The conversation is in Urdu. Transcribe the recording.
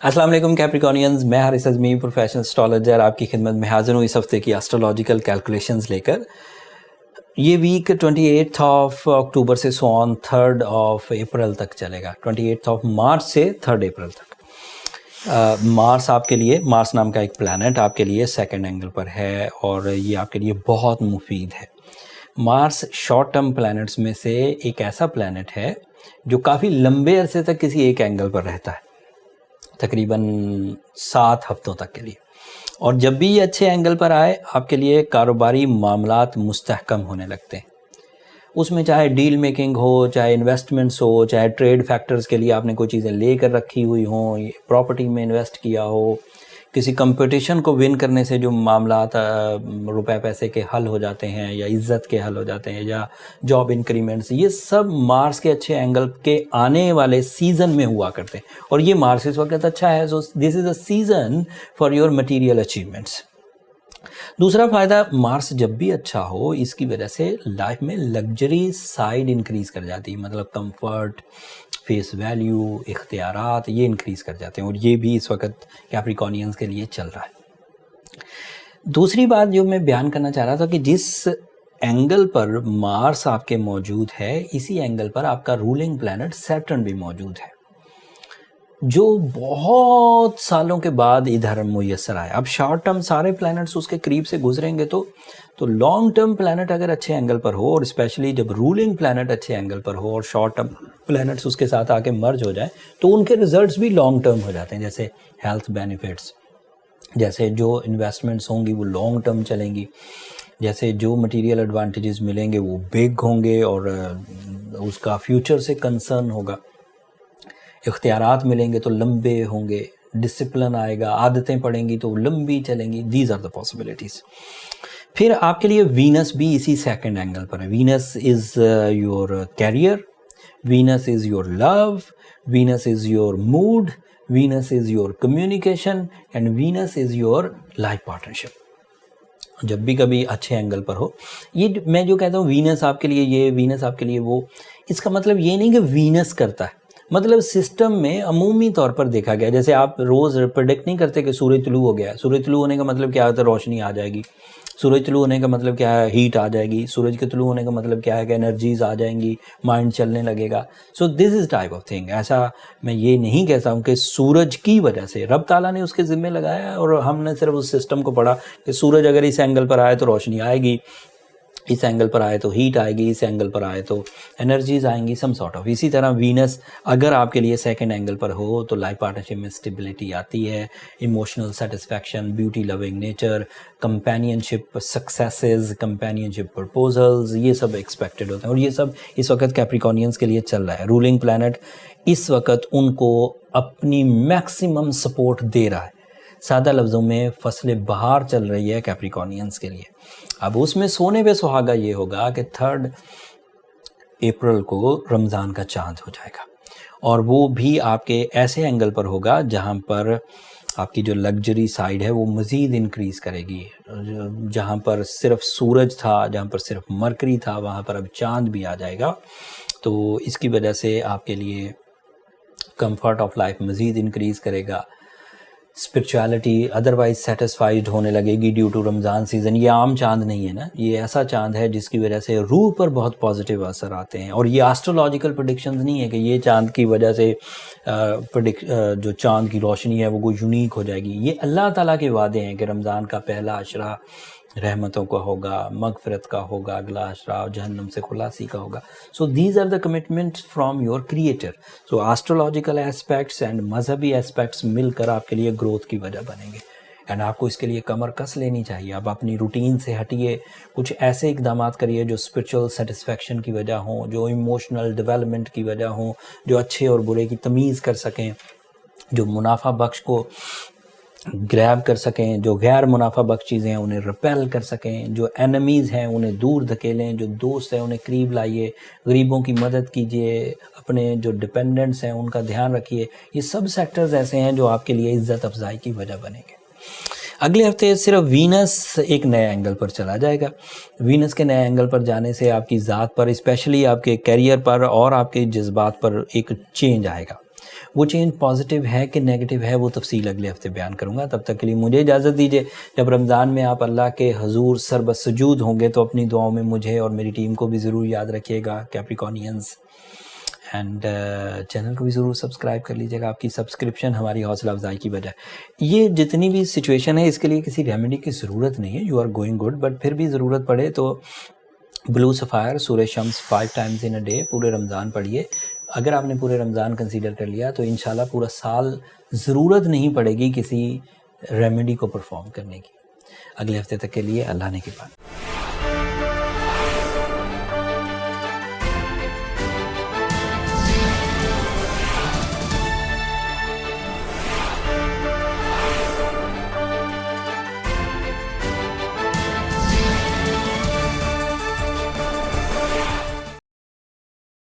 السلام علیکم کیپریکونینز، میں حارث اعظمی پروفیشنل اسٹرالوجر آپ کی خدمت میں حاضر ہوں اس ہفتے کی اسٹرولوجیکل کیلکولیشنز لے کر۔ یہ ویک 28 اکتوبر سے 3 اپریل تک چلے گا، 28 مارچ سے 3 اپریل تک۔ مارس آپ کے لیے، مارس نام کا ایک پلانٹ آپ کے لیے سیکنڈ اینگل پر ہے اور یہ آپ کے لیے بہت مفید ہے۔ مارس شارٹ ٹرم پلانٹس میں سے ایک ایسا پلانٹ ہے جو کافی لمبے عرصے تک کسی ایک اینگل پر رہتا ہے، تقریباً 7 ہفتوں تک کے لیے، اور جب بھی یہ اچھے اینگل پر آئے آپ کے لیے کاروباری معاملات مستحکم ہونے لگتے ہیں۔ اس میں چاہے ڈیل میکنگ ہو، چاہے انویسٹمنٹس ہو، چاہے ٹریڈ فیکٹرز کے لیے آپ نے کوئی چیزیں لے کر رکھی ہوئی ہوں، پراپرٹی میں انویسٹ کیا ہو، کسی کمپٹیشن کو ون کرنے سے جو معاملات روپے پیسے کے حل ہو جاتے ہیں یا عزت کے حل ہو جاتے ہیں یا جاب انکریمنٹس، یہ سب مارس کے اچھے اینگل کے آنے والے سیزن میں ہوا کرتے ہیں، اور یہ مارس اس وقت اچھا ہے، so this is a season for your material achievements. دوسرا فائدہ، مارس جب بھی اچھا ہو اس کی وجہ سے لائف میں لگژری سائیڈ انکریز کر جاتی ہے، مطلب کمفرٹ، فیس ویلیو، اختیارات، یہ انکریز کر جاتے ہیں، اور یہ بھی اس وقت کیپریکونینز کے لیے چل رہا ہے۔ دوسری بات جو میں بیان کرنا چاہ رہا تھا کہ جس اینگل پر مارس آپ کے موجود ہے اسی اینگل پر آپ کا رولنگ پلانٹ سیٹرن بھی موجود ہے، جو بہت سالوں کے بعد ادھر میسر آیا۔ اب شارٹ ٹرم سارے پلانٹس اس کے قریب سے گزریں گے تو لانگ ٹرم پلانٹ اگر اچھے اینگل پر ہو، اور اسپیشلی جب رولنگ پلانٹ اچھے اینگل پر ہو اور شارٹ ٹرم پلانٹس اس کے ساتھ آ کے مرج ہو جائیں تو ان کے ریزلٹس بھی لانگ ٹرم ہو جاتے ہیں، جیسے ہیلتھ بینیفٹس، جیسے جو انویسٹمنٹس ہوں گی وہ لانگ ٹرم چلیں گی، جیسے جو مٹیریل ایڈوانٹیجز ملیں گے وہ بگ ہوں گے اور اس کا فیوچر سے کنسرن ہوگا، اختیارات ملیں گے تو لمبے ہوں گے، ڈسپلن آئے گا، عادتیں پڑیں گی تو لمبی چلیں گی۔ These are the possibilities. پھر آپ کے لیے وینس بھی اسی سیکنڈ اینگل پر ہے۔ Venus is your career, Venus is your love, Venus is your mood, Venus is your communication and Venus is your life partnership. جب بھی کبھی اچھے اینگل پر ہو، یہ میں جو کہتا ہوں وینس آپ کے لیے یہ، وینس آپ کے لیے وہ، اس کا مطلب یہ نہیں کہ وینس کرتا ہے، مطلب سسٹم میں عمومی طور پر دیکھا گیا، جیسے آپ روز پریڈکٹ نہیں کرتے کہ سورج طلوع ہو گیا ہے، سورج طلوع ہونے کا مطلب کیا ہوتا ہے؟ روشنی آ جائے گی۔ سورج طلوع ہونے کا مطلب کیا ہے؟ ہیٹ آ جائے گی۔ سورج کے طلوع ہونے کا مطلب کیا ہے؟ کہ انرجیز آ جائیں گی، مائنڈ چلنے لگے گا۔ سو this is type of thing. ایسا میں یہ نہیں کہتا ہوں کہ سورج کی وجہ سے رب تعالیٰ نے اس کے ذمہ لگایا اور ہم نے صرف اس سسٹم کو پڑھا کہ سورج اگر اس اینگل پر آئے تو روشنی آئے گی، اس اینگل پر آئے تو ہیٹ آئے گی، اس اینگل پر آئے تو انرجیز آئیں گی، سم سارٹ آف۔ اسی طرح وینس اگر آپ کے لیے سیکنڈ اینگل پر ہو تو لائف پارٹنرشپ میں اسٹیبلٹی آتی ہے، ایموشنل سیٹسفیکشن، بیوٹی لونگ نیچر، کمپینین شپ سکسیسز، کمپینین شپ پرپوزلز، یہ سب ایکسپیکٹڈ ہوتے ہیں، اور یہ سب اس وقت کیپریکونینز کے لیے چل رہا ہے۔ رولنگ پلانٹ اس وقت ان کو اپنی میکسیمم سپورٹ دے رہا ہے۔ سادہ لفظوں میں فصل بہار چل رہی ہے کیپریکونینز کے لیے۔ اب اس میں سونے پہ سہاگا یہ ہوگا کہ 3 اپریل کو رمضان کا چاند ہو جائے گا، اور وہ بھی آپ کے ایسے اینگل پر ہوگا جہاں پر آپ کی جو لگژری سائیڈ ہے وہ مزید انکریز کرے گی۔ جہاں پر صرف سورج تھا، جہاں پر صرف مرکری تھا، وہاں پر اب چاند بھی آ جائے گا، تو اس کی وجہ سے آپ کے لیے کمفرٹ آف لائف مزید انکریز کرے گا۔ اسپرچویلٹی ادروائز سیٹسفائیڈ ہونے لگے گی ڈیو ٹو رمضان سیزن۔ یہ عام چاند نہیں ہے نا، یہ ایسا چاند ہے جس کی وجہ سے روح پر بہت پازیٹیو اثر آتے ہیں، اور یہ آسٹرولوجیکل پریڈکشنز نہیں ہے کہ یہ چاند کی وجہ سے جو چاند کی روشنی ہے وہ کوئی یونیک ہو جائے گی۔ یہ اللہ تعالیٰ کے وعدے ہیں کہ رمضان کا پہلا عشرہ رحمتوں کا ہوگا، مغفرت کا ہوگا، اگلا عشرہ جہنم سے خلاصی کا ہوگا۔ So these are the commitment from your creator. So astrological aspects and مذہبی ایسپیکٹس مل کر آپ کے لیے گروتھ کی وجہ بنیں گے، اینڈ آپ کو اس کے لیے کمر کس لینی چاہیے۔ آپ اپنی روٹین سے ہٹیے، کچھ ایسے اقدامات کریے جو اسپرچول سیٹسفیکشن کی وجہ ہوں، جو ایموشنل ڈیولپمنٹ کی وجہ ہوں، جو اچھے اور برے کی تمیز کر سکیں، جو منافع بخش کو گریب کر سکیں، جو غیر منافع بخش چیزیں ہیں انہیں ریپیل کر سکیں، جو اینمیز ہیں انہیں دور دھکیلیں، جو دوست ہیں انہیں قریب لائیے، غریبوں کی مدد کیجیے، اپنے جو ڈپینڈنٹس ہیں ان کا دھیان رکھیے۔ یہ سب سیکٹرز ایسے ہیں جو آپ کے لیے عزت افزائی کی وجہ بنیں گے۔ اگلے ہفتے صرف وینس ایک نئے اینگل پر چلا جائے گا۔ وینس کے نئے اینگل پر جانے سے آپ کی ذات پر، اسپیشلی آپ کے کیریئر پر اور آپ کے جذبات پر ایک چینج آئے گا۔ وہ چینج پازیٹیو ہے کہ نیگیٹو ہے وہ تفصیل اگلے ہفتے بیان کروں گا. تب تک کے لیے مجھے اجازت دیجیے. جب رمضان میں آپ اللہ کے حضور سربسجود ہوں گے تو اپنی دعاؤں میں مجھے اور میری ٹیم کو بھی ضرور یاد رکھیے گا کیپریکونینز. اینڈ چینل کو بھی ضرور سبسکرائب کر لیجیے گا. آپ کی سبسکرپشن ہماری حوصلہ افزائی کی وجہ ہے. یہ جتنی بھی سچویشن ہے اس کے لیے کسی ریمیڈی کی ضرورت نہیں ہے. You are going good, but پھر بھی ضرورت پڑے تو بلو سفائر سورہ شمس 5 ٹائمز ان اے ڈے پورے رمضان پڑھیے. اگر آپ نے پورے رمضان کنسیڈر کر لیا تو انشاءاللہ پورا سال ضرورت نہیں پڑے گی کسی ریمیڈی کو پرفارم کرنے کی. اگلے ہفتے تک کے لیے اللہ نے کی بات.